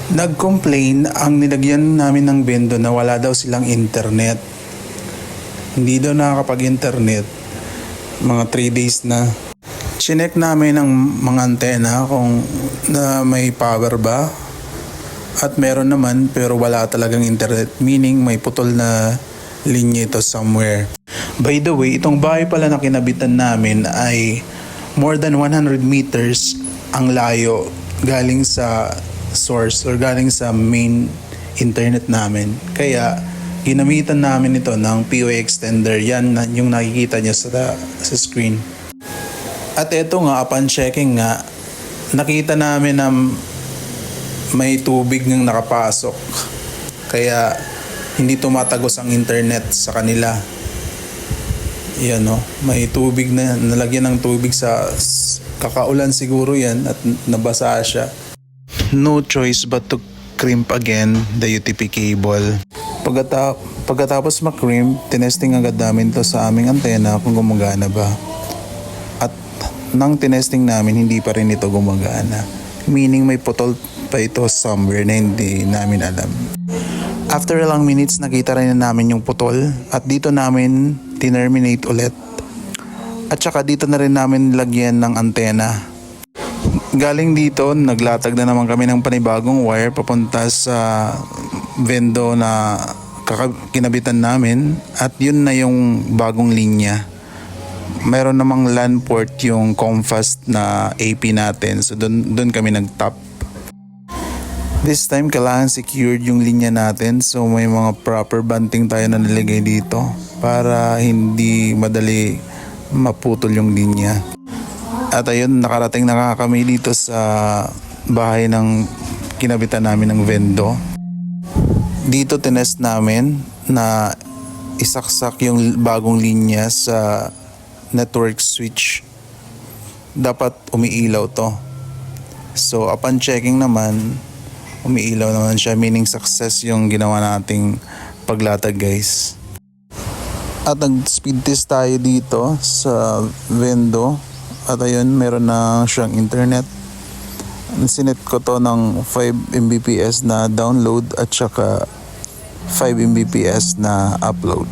Nag-complain ang nilagyan namin ng bendo na wala daw silang internet. Hindi daw nakakapag-internet. Mga 3 days na. Chinek namin ang mga antena kung na may power ba. At meron naman pero wala talagang internet. Meaning may putol na linya ito somewhere. By the way, itong bahay pala na kinabitan namin ay more than 100 meters ang layo galing sa source or galing sa main internet namin. Kaya ginamitan namin ito ng POE extender. Yan yung nakikita nyo sa screen. At ito nga, upon checking nga, nakita namin na may tubig ng nakapasok. Kaya hindi tumatagos ang internet sa kanila. Yan o, may tubig na, nalagyan ng tubig sa kakaulan siguro yan at nabasa siya. No choice but to crimp again the UTP cable. Pagkatapos makrimp, tinesting agad namin to sa aming antena kung gumagana ba. At nang tinesting namin, hindi pa rin ito gumagana. Meaning may putol pa ito somewhere na hindi namin alam. After ilang minutes, nakita rin na namin yung putol at dito namin tinerminate ulit. At saka dito na rin namin lagyan ng antena. Galing dito, naglatag na naman kami ng panibagong wire papunta sa vendo na kinabitan namin at yun na yung bagong linya. Meron namang LAN port yung Comfast na AP natin, so doon kami nag-top. This time kailangan secured yung linya natin, so may mga proper bunting tayo na nilagay dito para hindi madali maputol yung linya. At ayun, nakarating na kami dito sa bahay ng kinabitan namin ng vendo. Dito tinest namin na isaksak yung bagong linya sa network switch. Dapat umiilaw to. So upon checking naman, umiilaw naman siya, meaning success yung ginawa nating paglatag, guys. At nag-speed test tayo dito sa vendo. At ayun, meron na siyang internet. Sinet ko to ng 5 Mbps na download at saka 5 Mbps na upload.